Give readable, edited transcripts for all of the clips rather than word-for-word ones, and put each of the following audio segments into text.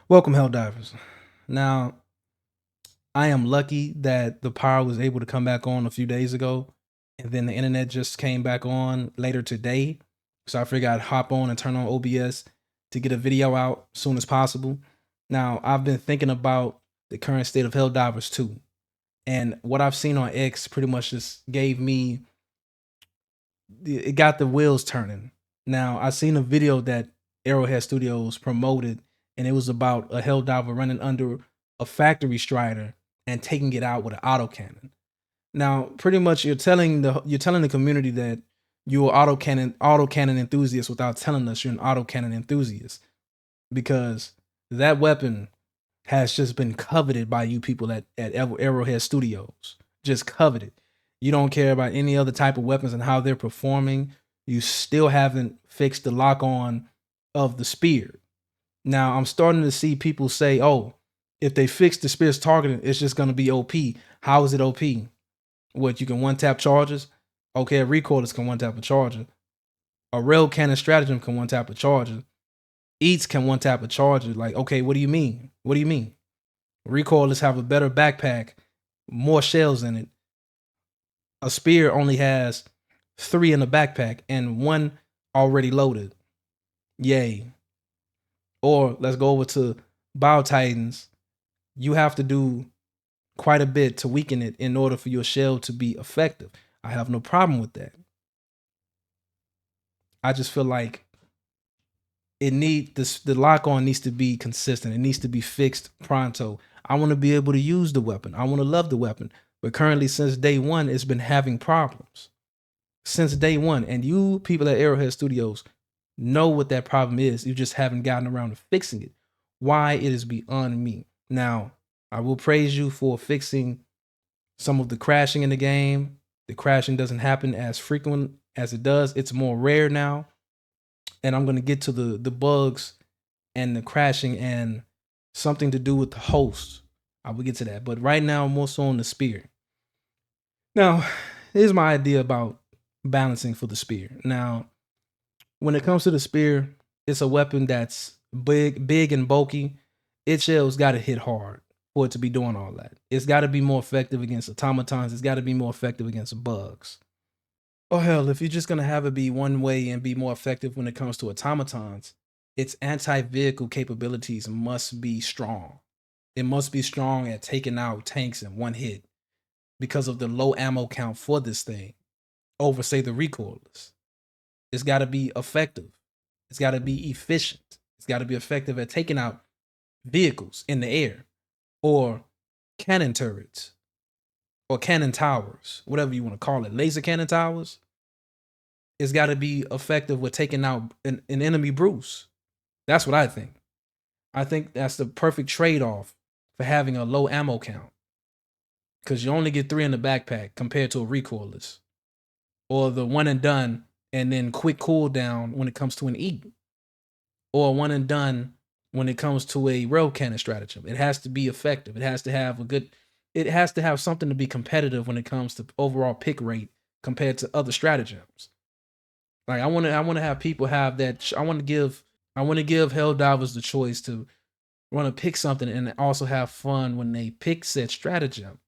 Welcome, Helldivers. Now, I am lucky that the power was able to come back on a few days ago, and then the internet just came back on later today. So I figured I'd hop on and turn on OBS to get a video out as soon as possible. Now, I've been thinking about the current state of Helldivers too, and what I've seen on X pretty much just gave me it got the wheels turning. Now, I seen a video that Arrowhead Studios promoted, and it was about a Helldiver running under a factory strider and taking it out with an autocannon. Now, pretty much you're telling the community that you're autocannon enthusiast without telling us you're an autocannon enthusiast because that weapon has just been coveted by you people at Arrowhead Studios. Just coveted. You don't care about any other type of weapons and how they're performing. You still haven't fixed the lock on of the spear. Now I'm starting to see people say, "Oh, if they fix the spear's targeting, it's just going to be OP." How is it OP? What, you can one tap charges? Okay, recoilers can one tap a charger. A rail cannon stratagem can one tap a charger. Eats can one tap a charger. Like, okay, what do you mean? What do you mean? Recoilers have a better backpack, more shells in it. A spear only has 3 in the backpack and 1 already loaded. Yay. Or let's go over to Bio Titans. You have to do quite a bit to weaken it in order for your shell to be effective. I have no problem with that. I just feel like the lock on needs to be consistent. It needs to be fixed pronto. I want to be able to use the weapon. I want to love the weapon. But currently, since day one, it's been having problems. Since day one. And you people at Arrowhead Studios know what that problem is. You just haven't gotten around to fixing it. Why, it is beyond me. Now, I will praise you for fixing some of the crashing in the game. The crashing doesn't happen as frequent as it does. It's more rare now. And I'm going to get to the bugs and the crashing and something to do with the host. I will get to that. But right now, more so on the spear. Now, here's my idea about balancing for the spear. Now, when it comes to the spear, it's a weapon that's big and bulky. Its shell's got to hit hard for it to be doing all that. It's got to be more effective against automatons. It's got to be more effective against bugs. Oh hell, if you're just gonna have it be one way and be more effective when it comes to automatons, its anti-vehicle capabilities must be strong. It must be strong at taking out tanks in one hit because of the low ammo count for this thing over, say, the recoilless. It's got to be effective. It's got to be efficient. It's got to be effective at taking out vehicles in the air or cannon turrets or cannon towers, whatever you want to call it, laser cannon towers. It's got to be effective with taking out an enemy Bruce. That's what I think. I think that's the perfect trade off for having a low ammo count because you only get 3 in the backpack compared to a recoilless or the one and done and then quick cooldown when it comes to an E or one and done when it comes to a rail cannon stratagem. It has to be effective. It has to have it has to have something to be competitive when it comes to overall pick rate compared to other stratagems. Like I want to have people have that. I want to give Helldivers the choice to want to pick something and also have fun when they pick said stratagem,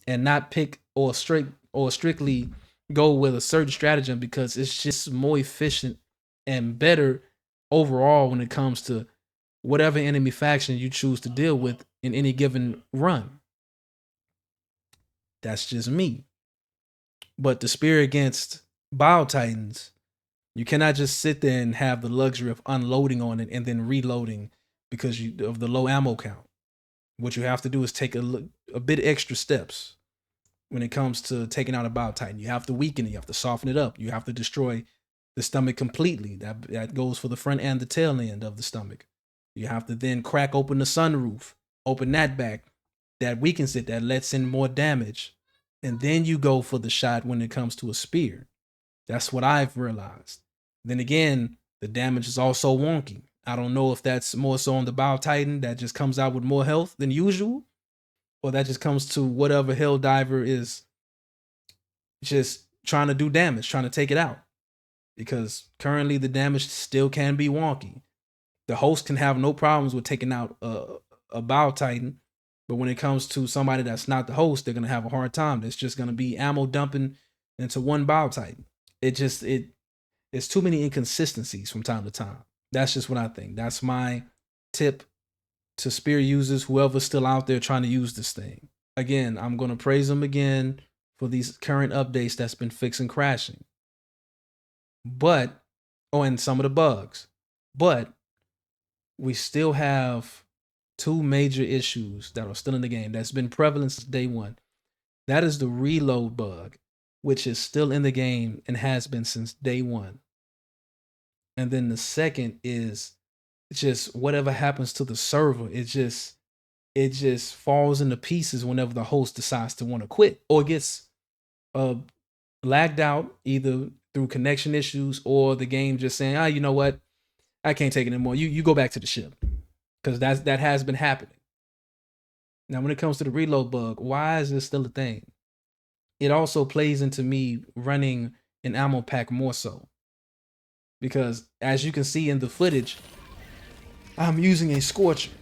and not pick or strictly go with a certain stratagem because it's just more efficient and better overall when it comes to whatever enemy faction you choose to deal with in any given run. That's just me. But the spear against Bio Titans, you cannot just sit there and have the luxury of unloading on it and then reloading because of the low ammo count. What you have to do is take a bit extra steps when it comes to taking out a Bio Titan. You have to weaken it. You have to soften it up. You have to destroy the stomach completely. That goes for the front and the tail end of the stomach. You have to then crack open the sunroof, open that back. That weakens it. That lets in more damage. And then you go for the shot when it comes to a spear. That's what I've realized. Then again, the damage is also wonky. I don't know if that's more so on the Bio Titan that just comes out with more health than usual, or that just comes to whatever Helldiver is just trying to do damage, trying to take it out. Because currently the damage still can be wonky. The host can have no problems with taking out a Bow Titan, but when it comes to somebody that's not the host, they're gonna have a hard time. It's just gonna be ammo dumping into one Bow Titan. It's too many inconsistencies from time to time. That's just what I think. That's my tip to spear users, whoever's still out there trying to use this thing. Again, I'm gonna praise them again for these current updates that's been fixing crashing. But and some of the bugs. But we still have two major issues that are still in the game that's been prevalent since day one. That is the reload bug, which is still in the game and has been since day one. And then the second is just whatever happens to the server, it just falls into pieces whenever the host decides to want to quit or gets lagged out either through connection issues or the game just saying, you know what, I can't take it anymore. You go back to the ship, because that has been happening. Now, when it comes to the reload bug, why is this still a thing? It also plays into me running an ammo pack more so, because as you can see in the footage, I'm using a Scorcher.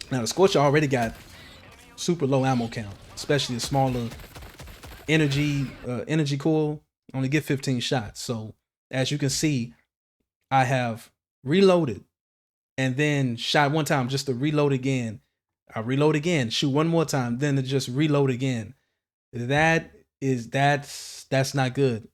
Now, the Scorcher already got super low ammo count, especially a smaller energy coil. Only get 15 shots. So as you can see, I have reloaded and then shot one time just to reload again. I reload again, shoot one more time, then to just reload again. That's not good.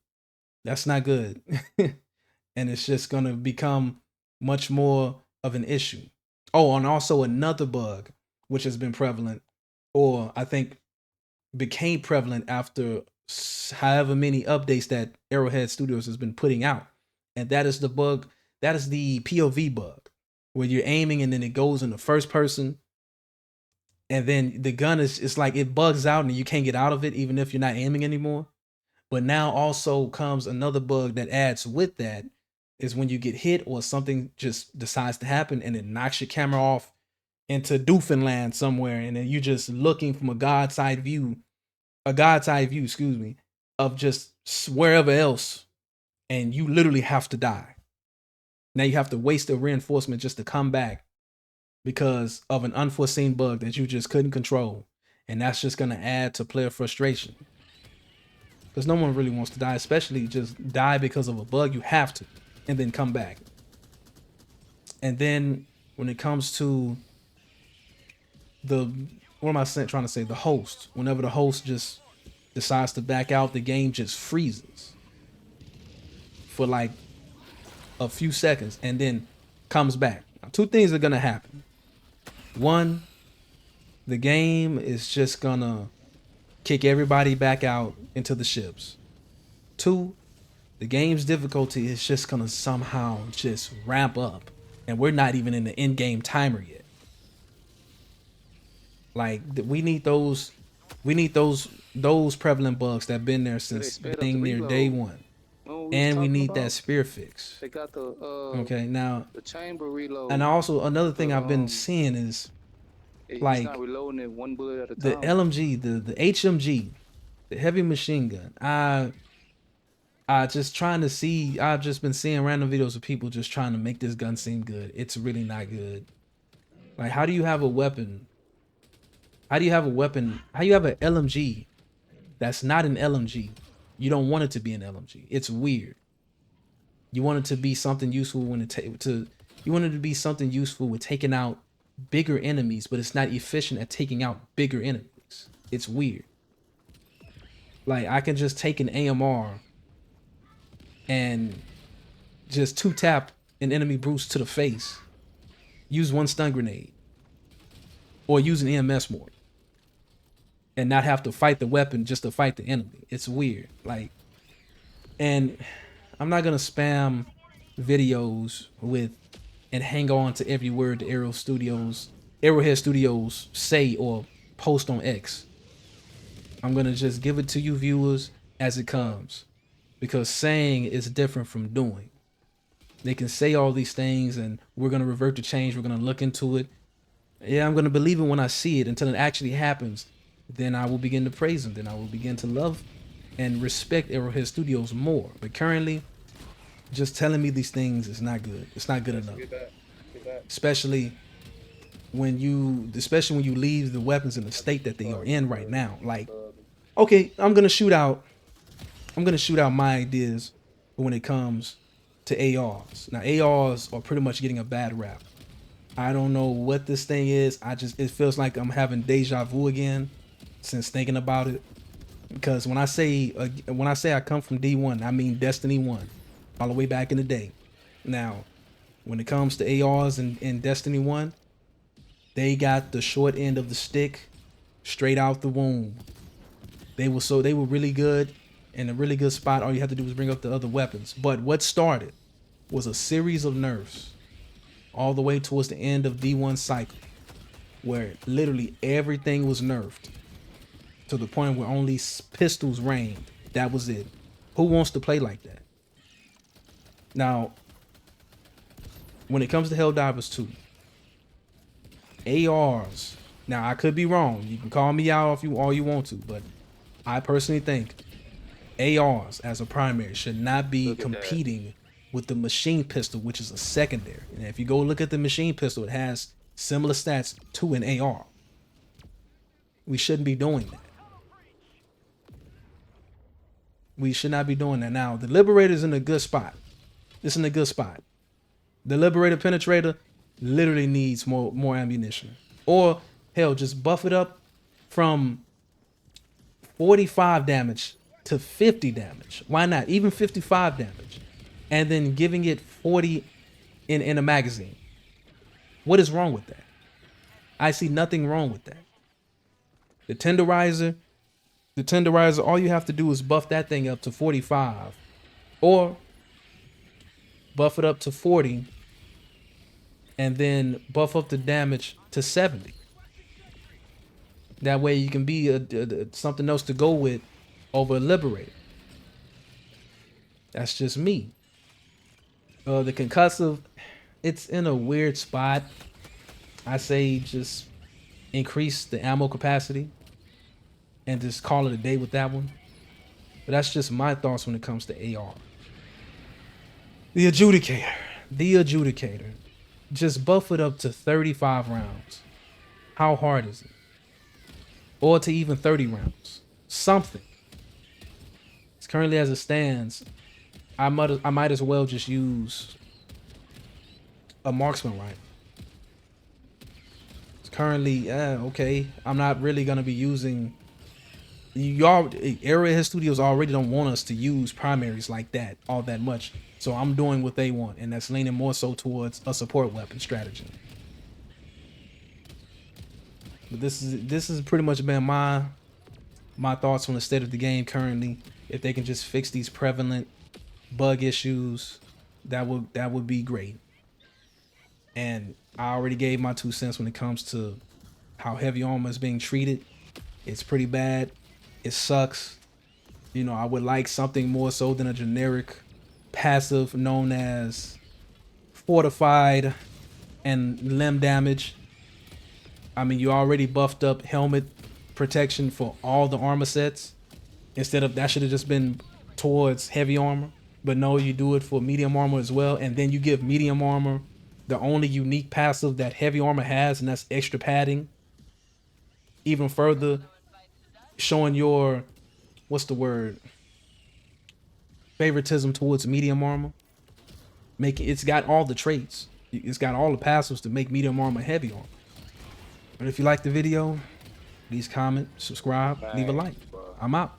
That's not good. And it's just gonna become much more of an issue. Oh, and also another bug which has been prevalent, or I think became prevalent after however many updates that Arrowhead Studios has been putting out. And that is the bug, that is the POV bug, where you're aiming and then it goes in the first person. And then the gun it's like it bugs out and you can't get out of it even if you're not aiming anymore. But now also comes another bug that adds with that, is when you get hit or something just decides to happen and it knocks your camera off into Doofenland somewhere, and then you're just looking from a God's eye view, excuse me, of just wherever else, and you literally have to die. Now you have to waste a reinforcement just to come back because of an unforeseen bug that you just couldn't control. And that's just gonna add to player frustration, because no one really wants to die, especially just die because of a bug. You have to, and then come back. And then when it comes to what am I trying to say? The host. Whenever the host just decides to back out, the game just freezes for like a few seconds and then comes back. Now, two things are gonna happen. One, the game is just gonna kick everybody back out into the ships. Two, the game's difficulty is just gonna somehow just ramp up, and we're not even in the in-game timer yet. Like, we need those prevalent bugs that have been there since being near day one. And we need that spear fix. They got the okay, now the chamber reload. And also another thing I've been seeing is like not reloading it one bullet at a the time. LMG, the HMG, the heavy machine gun. I just trying to see. I've just been seeing random videos of people just trying to make this gun seem good. It's really not good. Like, how do you have a weapon? How do you have an LMG that's not an LMG? You don't want it to be an LMG. It's weird. You want it to be something useful you want it to be something useful with taking out bigger enemies, but it's not efficient at taking out bigger enemies. It's weird. Like, I can just take an AMR and just 2-tap an enemy Bruce to the face, use one stun grenade, or use an EMS mortar, and not have to fight the weapon just to fight the enemy. It's weird. Like, and I'm not gonna spam videos with and hang on to every word the Arrowhead Studios say or post on X. I'm gonna just give it to you viewers as it comes, because saying is different from doing. They can say all these things and we're gonna revert to change, we're gonna look into it. Yeah, I'm gonna believe it when I see it. Until it actually happens, then I will begin to praise them. Then I will begin to love and respect Arrowhead Studios more. But currently, just telling me these things is not good. It's not good enough. especially when you leave the weapons in the state that they are in right now. Like, okay, I'm gonna shoot out my ideas when it comes to ARs. Now ARs are pretty much getting a bad rap. I don't know what this thing is. It feels like I'm having deja vu again since thinking about it. Because when I say I come from D1, I mean Destiny 1, all the way back in the day. Now, when it comes to ARs in Destiny 1, they got the short end of the stick straight out the womb. They were really good, in a really good spot. All you had to do was bring up the other weapons. But what started was a series of nerfs all the way towards the end of D1 cycle, where literally everything was nerfed to the point where only pistols reigned. That was it. Who wants to play like that? Now, when it comes to Helldivers 2, ARs, now I could be wrong. You can call me out if you all you want to, but I personally think ARs as a primary should not be competing with the machine pistol, which is a secondary. And if you go look at the machine pistol, it has similar stats to an AR. We shouldn't be doing that. We should not be doing that. Now, the Liberator's in a good spot. It's in a good spot. The Liberator Penetrator literally needs more ammunition. Or, hell, just buff it up from 45 damage to 50 damage. Why not? Even 55 damage. And then giving it 40 in a magazine. What is wrong with that? I see nothing wrong with that. The tenderizer, all you have to do is buff that thing up to 45. Or buff it up to 40. And then buff up the damage to 70. That way you can be something else to go with over Liberator. That's just me. The concussive, it's in a weird spot. I say just increase the ammo capacity and just call it a day with that one. But that's just my thoughts when it comes to AR. The Adjudicator. Just buff it up to 35 rounds. How hard is it? Or to even 30 rounds. Something. It's currently as it stands, I might as well just use a marksman rifle. It's currently, okay. I'm not really gonna be using. Arrowhead Studios already don't want us to use primaries like that all that much. So I'm doing what they want, and that's leaning more so towards a support weapon strategy. But this has pretty much been my thoughts on the state of the game currently. If they can just fix these prevalent bug issues, that would be great. And I already gave my 2 cents when it comes to how heavy armor is being treated. It's pretty bad. It sucks. You know, I would like something more so than a generic passive known as fortified and limb damage. I mean, you already buffed up helmet protection for all the armor sets. Instead of that should have just been towards heavy armor. But no, you do it for medium armor as well. And then you give medium armor the only unique passive that heavy armor has, and that's extra padding. Even further showing your, what's the word? Favoritism towards medium armor. It's got all the traits. It's got all the passives to make medium armor heavy armor. But if you like the video, please comment, subscribe, leave a like. I'm out.